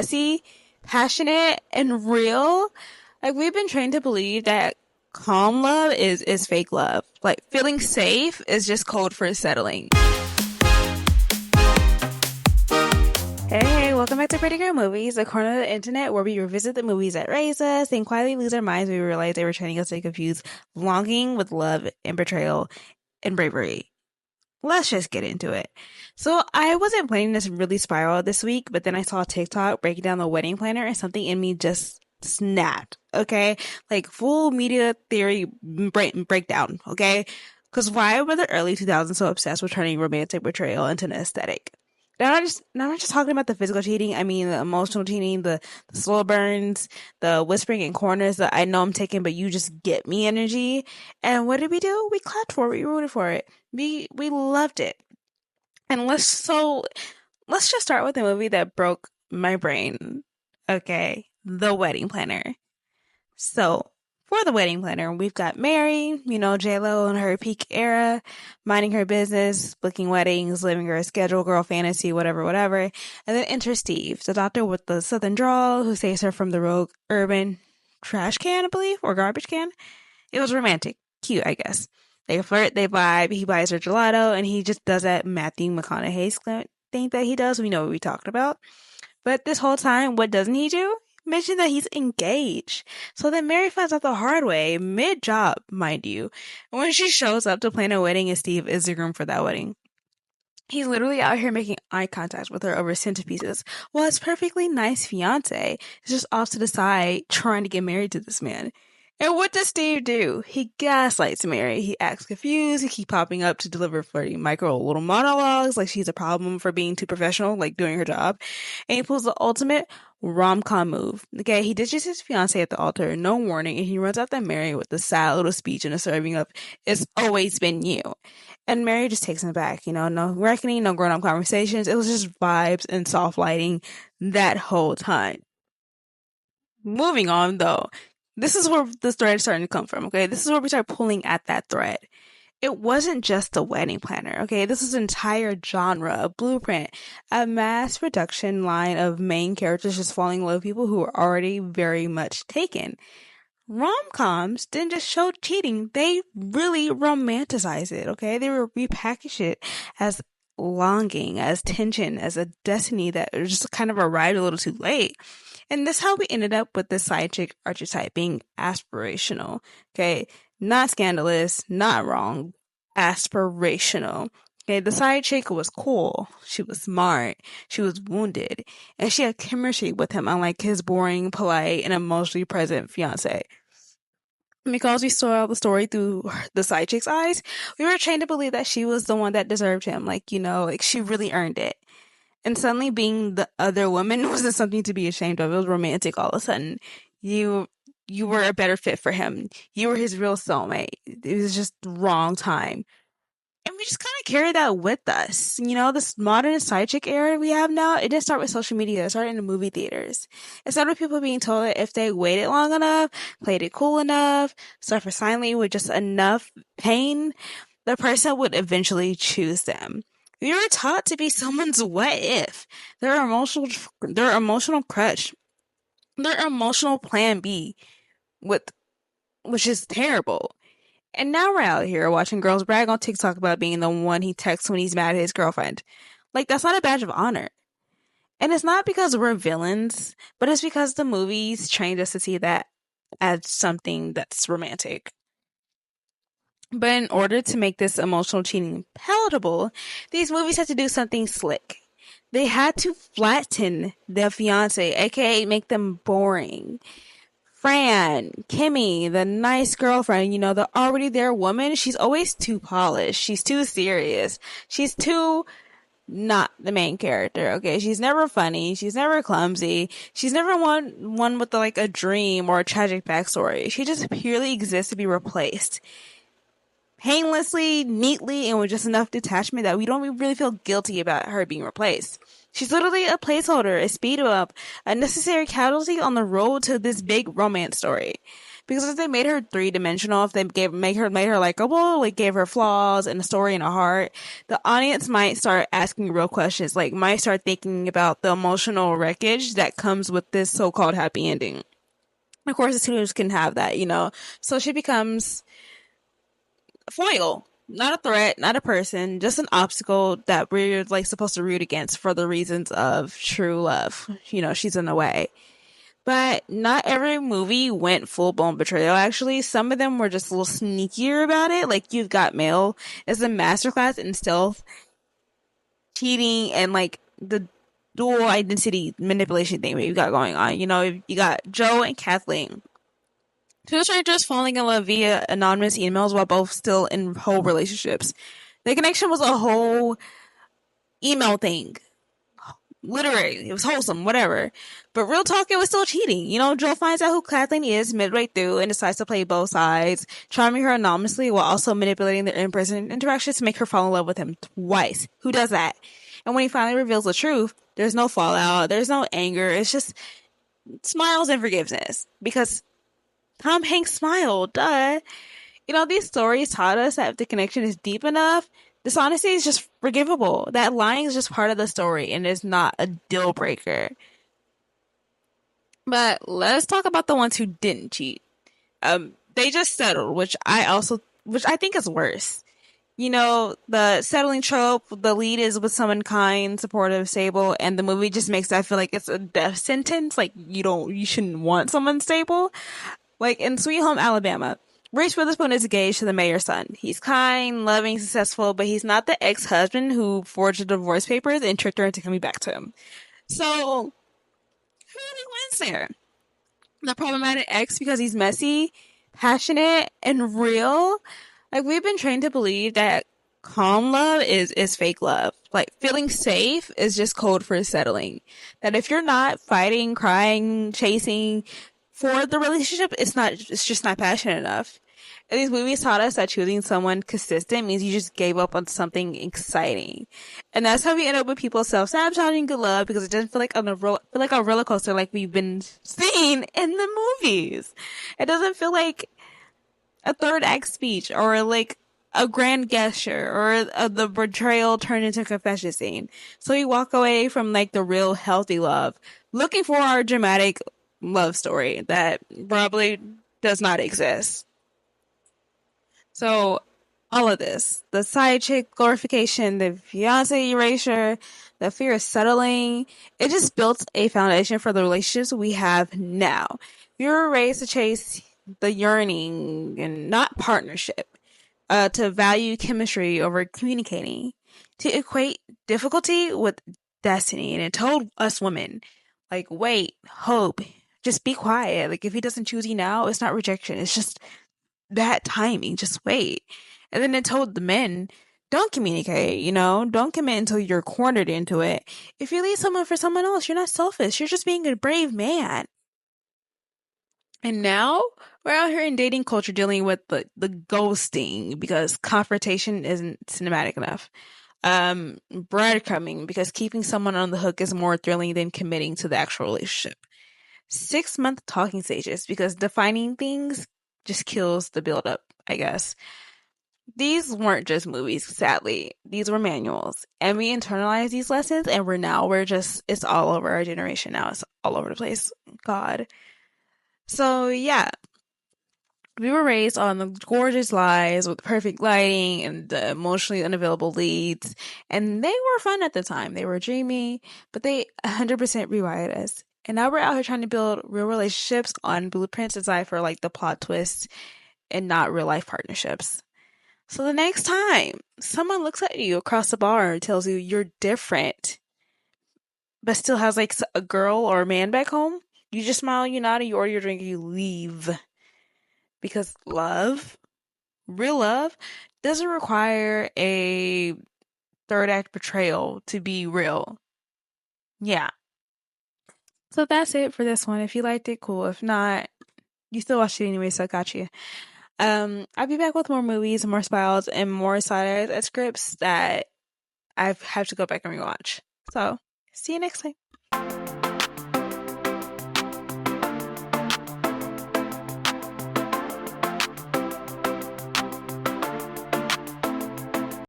messy, passionate, and real. Like, we've been trained to believe that calm love is fake love. Like, feeling safe is just code for settling. Hey, welcome back to Pretty Girl Movies, a corner of the internet where we revisit the movies that raise us, then quietly lose our minds when we realize they were training us to confuse longing with love and betrayal and bravery. Let's just get into it. So I wasn't planning this really spiral this week, but then I saw TikTok breaking down the wedding planner and something in me just snapped, okay? Like full media theory breakdown, okay? Because why were the early 2000s so obsessed with turning romantic betrayal into an aesthetic? Now, I'm not just talking about the physical cheating. I mean, the emotional cheating, the slow burns, the whispering in corners, the I know I'm taken, but you just get me energy. And what did we do? We clapped for it. We rooted for it. We loved it. And let's just start with the movie that broke my brain. Okay, The Wedding Planner. So, for The Wedding Planner, we've got Mary, J-Lo in her peak era, minding her business, booking weddings, living her schedule, girl fantasy, whatever. And then enter Steve, the doctor with the southern drawl who saves her from the rogue urban trash can, I believe, or garbage can. It was romantic. Cute, I guess. They flirt, they vibe, he buys her gelato, and he just does that Matthew McConaughey thing that he does. We know what we talked about. But this whole time, what doesn't he do? Mention that he's engaged. So then Mary finds out the hard way, mid-job, mind you, when she shows up to plan a wedding and Steve is the groom for that wedding. He's literally out here making eye contact with her over centerpieces, while his perfectly nice fiancée is just off to the side trying to get married to this man. And what does Steve do? He gaslights Mary. He acts confused. He keeps popping up to deliver flirty micro little monologues like she's a problem for being too professional, like doing her job. And he pulls the ultimate rom-com move. Okay, he ditches his fiancée at the altar, no warning, and he runs out to Mary with a sad little speech and a serving of, "It's always been you." And Mary just takes him back, no reckoning, no grown-up conversations. It was just vibes and soft lighting that whole time. Moving on, though. This is where the thread is starting to come from, okay? This is where we start pulling at that thread. It wasn't just the wedding planner, okay? This is an entire genre, a blueprint, a mass production line of main characters just falling in love with people who are already very much taken. Rom-coms didn't just show cheating, they really romanticize it, okay? They repackage it as longing, as tension, as a destiny that just kind of arrived a little too late. And this is how we ended up with the side chick archetype being aspirational, okay? Not scandalous, not wrong, aspirational. Okay, the side chick was cool, she was smart, she was wounded, and she had chemistry with him, unlike his boring, polite, and emotionally present fiancé. Because we saw the story through the side chick's eyes, we were trained to believe that she was the one that deserved him, like she really earned it. And suddenly being the other woman wasn't something to be ashamed of. It was romantic all of a sudden. You were a better fit for him. You were his real soulmate. It was just the wrong time. And we just kind of carried that with us. This modern side chick era we have now, it didn't start with social media. It started in the movie theaters. It started with people being told that if they waited long enough, played it cool enough, suffered silently with just enough pain, the person would eventually choose them. We were taught to be someone's what if, their emotional crutch, their emotional plan B, which is terrible. And now we're out here watching girls brag on TikTok about being the one he texts when he's mad at his girlfriend. Like, that's not a badge of honor. And it's not because we're villains, but it's because the movies trained us to see that as something that's romantic. But in order to make this emotional cheating palatable, these movies had to do something slick. They had to flatten their fiancé, aka make them boring. Fran, Kimmy, the nice girlfriend, the already there woman, she's always too polished. She's too serious. She's too not the main character, okay? She's never funny. She's never clumsy. She's never one with a dream or a tragic backstory. She just purely exists to be replaced. Painlessly, neatly, and with just enough detachment that we don't really feel guilty about her being replaced. She's literally a placeholder, a speed bump, a necessary casualty on the road to this big romance story. Because if they made her three-dimensional, if they made her likable, like gave her flaws and a story and a heart, the audience might start asking real questions, like might start thinking about the emotional wreckage that comes with this so-called happy ending. Of course, the studios can have that, you know. So she becomes a foil, not a threat, not a person, just an obstacle that we're like supposed to root against for the reasons of true love. You know, she's in the way. But not every movie went full blown betrayal, actually. Some of them were just a little sneakier about it. Like You've Got Mail is a masterclass in stealth, cheating, and like the dual identity manipulation thing that you got going on. You know, you got Joe and Kathleen. Two strangers falling in love via anonymous emails while both still in whole relationships. The connection was a whole email thing. Literally, it was wholesome, whatever. But real talk, it was still cheating. You know, Joe finds out who Kathleen is midway through and decides to play both sides, charming her anonymously while also manipulating their in-person interactions to make her fall in love with him twice. Who does that? And when he finally reveals the truth, there's no fallout, there's no anger, it's just smiles and forgiveness. Because Tom Hanks smiled, duh. You know, these stories taught us that if the connection is deep enough, dishonesty is just forgivable. That lying is just part of the story and is not a deal breaker. But let's talk about the ones who didn't cheat. They just settled, which I think is worse. You know, the settling trope, the lead is with someone kind, supportive, stable, and the movie just makes that feel like it's a death sentence. Like you shouldn't want someone stable. Like in Sweet Home Alabama, Reese Witherspoon is engaged to the mayor's son. He's kind, loving, successful, but he's not the ex-husband who forged the divorce papers and tricked her into coming back to him. So, who really wins there? The problematic ex because he's messy, passionate, and real? Like, we've been trained to believe that calm love is fake love. Like, feeling safe is just code for settling. That if you're not fighting, crying, chasing for the relationship, it's just not passionate enough. And these movies taught us that choosing someone consistent means you just gave up on something exciting. And that's how we end up with people self-sabotaging good love because it doesn't feel like a roller coaster like we've been seeing in the movies. It doesn't feel like a third act speech or like a grand gesture or the betrayal turned into a confession scene. So we walk away from like the real healthy love, looking for our dramatic love story that probably does not exist. So all of this, the side chick glorification, the fiancé erasure, the fear of settling, it just built a foundation for the relationships we have now. We were raised to chase the yearning and not partnership, to value chemistry over communicating, to equate difficulty with destiny. And it told us women, like, wait, hope, just be quiet. Like, if he doesn't choose you now, it's not rejection. It's just bad timing. Just wait. And then it told the men, don't communicate, you know, don't commit until you're cornered into it. If you leave someone for someone else, you're not selfish. You're just being a brave man. And now we're out here in dating culture dealing with the ghosting because confrontation isn't cinematic enough. Breadcrumbing because keeping someone on the hook is more thrilling than committing to the actual relationship. 6-month talking stages because defining things just kills the build-up, I guess. These weren't just movies, sadly. These were manuals. And we internalized these lessons and it's all over our generation now. It's all over the place. God. So, yeah. We were raised on the gorgeous lies with perfect lighting and the emotionally unavailable leads. And they were fun at the time. They were dreamy, but they 100% rewired us. And now we're out here trying to build real relationships on blueprints designed for like the plot twists and not real life partnerships. So the next time someone looks at you across the bar and tells you you're different, but still has like a girl or a man back home, you just smile, you nod, and you order your drink, and you leave. Because love, real love, doesn't require a third act betrayal to be real. Yeah. So that's it for this one. If you liked it, cool. If not, you still watched it anyway, so I got you. I'll be back with more movies, more styles, and more side scripts that I have to go back and rewatch. So, see you next time.